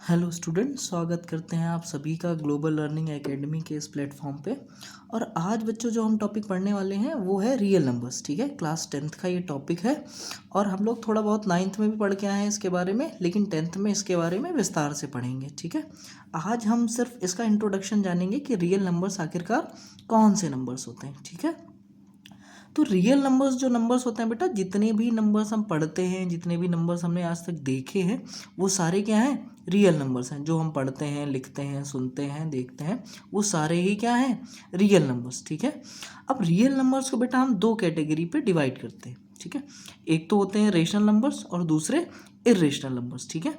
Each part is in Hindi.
हेलो स्टूडेंट, स्वागत करते हैं आप सभी का ग्लोबल लर्निंग एकेडमी के इस प्लेटफॉर्म पे। और आज बच्चों जो हम टॉपिक पढ़ने वाले हैं वो है रियल नंबर्स। ठीक है, क्लास 10th का ये टॉपिक है और हम लोग थोड़ा बहुत 9th में भी पढ़ के आए हैं इसके बारे में, लेकिन 10th में इसके बारे में विस्तार से पढ़ेंगे। ठीक है, आज हम सिर्फ इसका इंट्रोडक्शन जानेंगे कि रियल नंबर्स आखिरकार कौन से नंबर्स होते हैं। ठीक है, तो रियल नंबर्स जो नंबर्स होते हैं बेटा, जितने भी नंबर्स हम पढ़ते हैं, जितने भी नंबर्स हमने आज तक देखे हैं, वो सारे क्या हैं? रियल नंबर्स हैं। जो हम पढ़ते हैं, लिखते हैं, सुनते हैं, देखते हैं, वो सारे ही क्या हैं? Real numbers. ठीक है, अब रियल नंबर्स को बेटा हम दो कैटेगरी पे डिवाइड करते हैं। ठीक है, एक तो होते हैं रेशनल नंबर्स और दूसरे इर्रेशनल नंबर्स। ठीक है,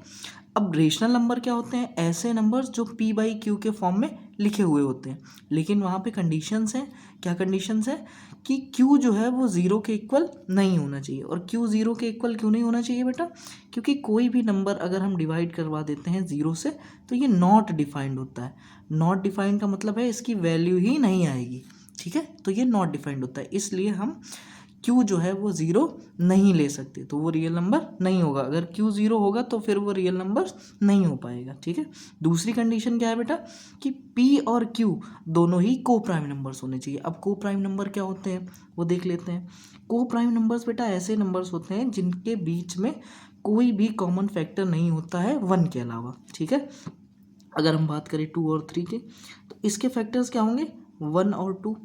अब रेशनल नंबर क्या होते हैं? ऐसे नंबर्स जो p बाई क्यू के फॉर्म में लिखे हुए होते हैं, लेकिन वहाँ पे कंडीशंस हैं। क्या कंडीशंस है? कि q जो है वो ज़ीरो के इक्वल नहीं होना चाहिए। और q ज़ीरो के इक्वल क्यों नहीं होना चाहिए बेटा? क्योंकि कोई भी नंबर अगर हम डिवाइड करवा देते हैं ज़ीरो से तो ये नॉट डिफाइंड होता है। नॉट डिफाइंड का मतलब है इसकी वैल्यू ही नहीं आएगी। ठीक है, तो ये नॉट डिफाइंड होता है, इसलिए हम q जो है वो ज़ीरो नहीं ले सकते, तो वो रियल नंबर नहीं होगा। अगर q ज़ीरो होगा तो फिर वो रियल नंबर नहीं हो पाएगा। ठीक है, दूसरी कंडीशन क्या है बेटा? कि p और q दोनों ही को प्राइम नंबर्स होने चाहिए। अब को प्राइम नंबर क्या होते हैं वो देख लेते हैं। को प्राइम नंबर्स बेटा ऐसे नंबर्स होते हैं जिनके बीच में कोई भी कॉमन फैक्टर नहीं होता है वन के अलावा। ठीक है, अगर हम बात करें 2 और 3 की, तो इसके फैक्टर्स क्या होंगे? 1 और 2,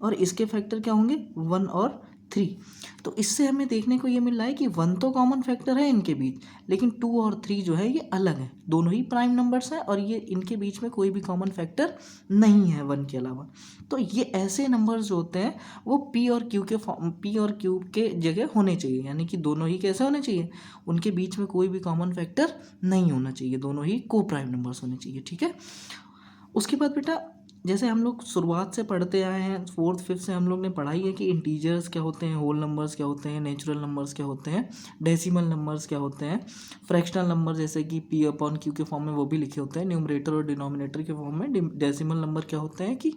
और इसके फैक्टर क्या होंगे? 1 और 3। तो इससे हमें देखने को ये मिल रहा है कि 1 तो कॉमन फैक्टर है इनके बीच, लेकिन 2 और 3 जो है ये अलग है। दोनों ही प्राइम नंबर्स हैं और ये इनके बीच में कोई भी कॉमन फैक्टर नहीं है 1 के अलावा। तो ये ऐसे नंबर्स जो होते हैं वो p और q के जगह होने चाहिए, यानी कि दोनों ही कैसे होने चाहिए? उनके बीच में कोई भी कॉमन फैक्टर नहीं होना चाहिए, दोनों ही को प्राइम नंबर्स होने चाहिए। ठीक है, उसके बाद बेटा जैसे हम लोग शुरुआत से पढ़ते आए हैं, 4th 5th से हम लोग ने पढ़ाई है कि इंटीजर्स क्या होते हैं, होल नंबर्स क्या होते हैं, नेचुरल नंबर्स क्या होते हैं, डेसिमल नंबर्स क्या होते हैं, फ्रैक्शनल नंबर जैसे कि p अपॉन q के फॉर्म में वो भी लिखे होते हैं, न्यूमरेटर और डिनोमिनेटर के फॉर्म में। डेसिमल नंबर क्या होते हैं कि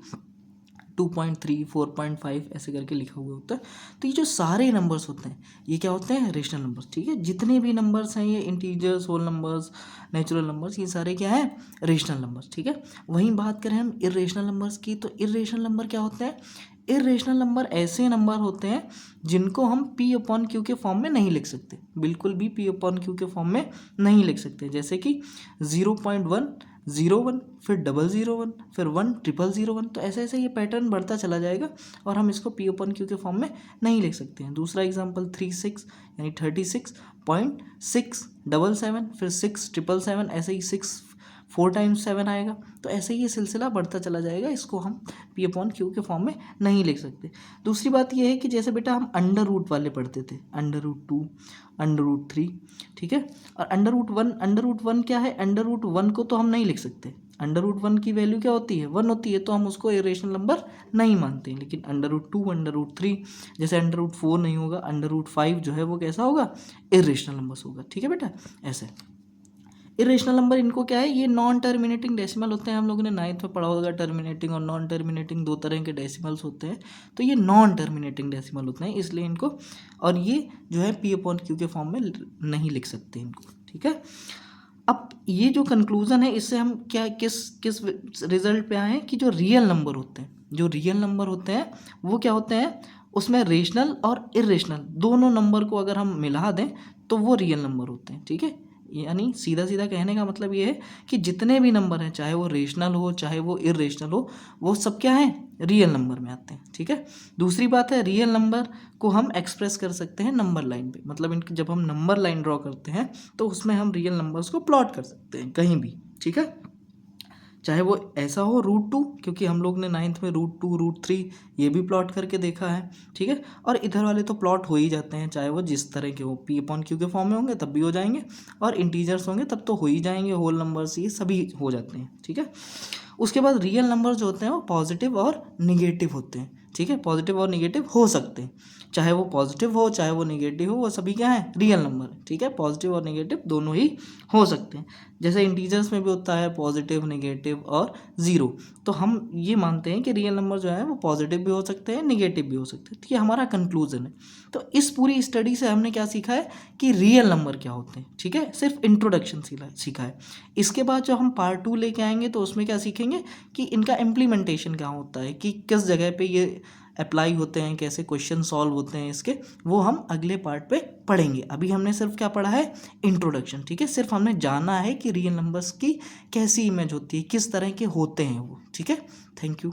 2.3 4.5 ऐसे करके लिखा हुआ होता है। तो ये जो सारे नंबर्स होते हैं ये क्या होते हैं? Rational numbers. ठीक है, जितने भी नंबर्स हैं ये integers, whole numbers, natural numbers, ये सारे क्या हैं? Rational numbers. ठीक है, वहीं बात करें हम इर्रेशनल नंबर्स की, तो इर्रेशनल नंबर क्या होते हैं? इर्रेशनल नंबर ऐसे नंबर होते हैं जिनको हम p अपॉन क्यू के फॉर्म में नहीं लिख सकते, बिल्कुल भी p अपॉन क्यू के फॉर्म में नहीं लिख सकते। जैसे कि 0.101, फिर 001, फिर 10001। तो ऐसे ऐसे ये पैटर्न बढ़ता चला जाएगा और हम इसको p अपन q के फॉर्म में नहीं लिख सकते हैं। दूसरा एग्जांपल 36 यानी 36.677, फिर 6777, ऐसे ही 6 4 टाइम्स 7 आएगा। तो ऐसे ही ये सिलसिला बढ़ता चला जाएगा, इसको हम p अपॉन क्यू के फॉर्म में नहीं लिख सकते। दूसरी बात ये है कि जैसे बेटा हम अंडर रूट वाले पढ़ते थे, अंडर रूट 2, अंडर रूट 3। ठीक है, और अंडर रूट वन क्या है? अंडर रूट 1 को तो हम नहीं लिख सकते। अंडर रूट 1 की वैल्यू क्या होती है? 1 होती है, तो हम उसको इरेशनल नंबर नहीं मानते। लेकिन अंडर रूट 2, अंडर रूट 3, जैसे अंडर रूट 4 नहीं होगा, अंडर रूट 5 जो है वो कैसा होगा? इरेशनल नंबर्स होगा। ठीक है बेटा, ऐसे इरेशनल नंबर इनको क्या है? ये नॉन टर्मिनेटिंग डेसिमल होते हैं। हम लोगों ने 9th में पढ़ा होगा, टर्मिनेटिंग और नॉन टर्मिनेटिंग दो तरह के डेसिमल्स होते हैं। तो ये नॉन टर्मिनेटिंग डेसिमल होते हैं, इसलिए इनको, और ये जो है p अपॉन क्यू के फॉर्म में नहीं लिख सकते इनको। ठीक है, अब ये जो कंक्लूजन है इससे हम क्या किस किस रिजल्ट पे आए हैं कि जो रियल नंबर होते हैं, जो रियल नंबर होते हैं वो क्या होते हैं? उसमें रेशनल और इरेशनल दोनों नंबर को अगर हम मिला दें तो वो रियल नंबर होते हैं। ठीक है, यानी सीधा सीधा कहने का मतलब ये है कि जितने भी नंबर हैं, चाहे वो रेशनल हो चाहे वो इरेशनल हो, वो सब क्या है? रियल नंबर में आते हैं। ठीक है, दूसरी बात है रियल नंबर को हम एक्सप्रेस कर सकते हैं नंबर लाइन पे, मतलब इनकी जब हम नंबर लाइन ड्रॉ करते हैं तो उसमें हम रियल नंबर्स को प्लॉट कर सकते हैं कहीं भी। ठीक है, चाहे वो ऐसा हो √2, क्योंकि हम लोग ने 9th में √2 √3 ये भी प्लॉट करके देखा है। ठीक है, और इधर वाले तो प्लॉट हो ही जाते हैं, चाहे वो जिस तरह के हो, p अपॉन क्यू के फॉर्म में होंगे तब भी हो जाएंगे, और इंटीजर्स होंगे तब तो हो ही जाएंगे, होल नंबर्स ये सभी हो जाते हैं। ठीक है, उसके बाद रियल नंबर जो होते हैं वो पॉजिटिव और निगेटिव होते हैं। ठीक है, पॉजिटिव और निगेटिव हो सकते हैं, चाहे वो पॉजिटिव हो चाहे वो निगेटिव हो, वो सभी क्या है, रियल नंबर है। ठीक है, पॉजिटिव और निगेटिव दोनों ही हो सकते हैं। जैसे इंटीजर्स में भी होता है पॉजिटिव, निगेटिव और ज़ीरो। तो हम ये मानते हैं कि रियल नंबर जो है वो पॉजिटिव भी हो सकते हैं, निगेटिव भी हो सकते हैं। तो ये हमारा कंक्लूजन है। तो इस पूरी स्टडी से हमने क्या सीखा है कि रियल नंबर क्या होते हैं। ठीक है, सिर्फ इंट्रोडक्शन सीखा है। इसके बाद जो हम पार्ट 2 लेके आएंगे तो उसमें क्या सीखेंगे कि इनका इम्प्लीमेंटेशन क्या होता है, कि किस जगह पे ये अप्लाई होते हैं, कैसे क्वेश्चन सॉल्व होते हैं इसके, वो हम अगले पार्ट पे पढ़ेंगे। अभी हमने सिर्फ क्या पढ़ा है, इंट्रोडक्शन। ठीक है, सिर्फ हमने जाना है कि रियल नंबर्स की कैसी इमेज होती है, किस तरह के होते हैं वो। ठीक है, थैंक यू।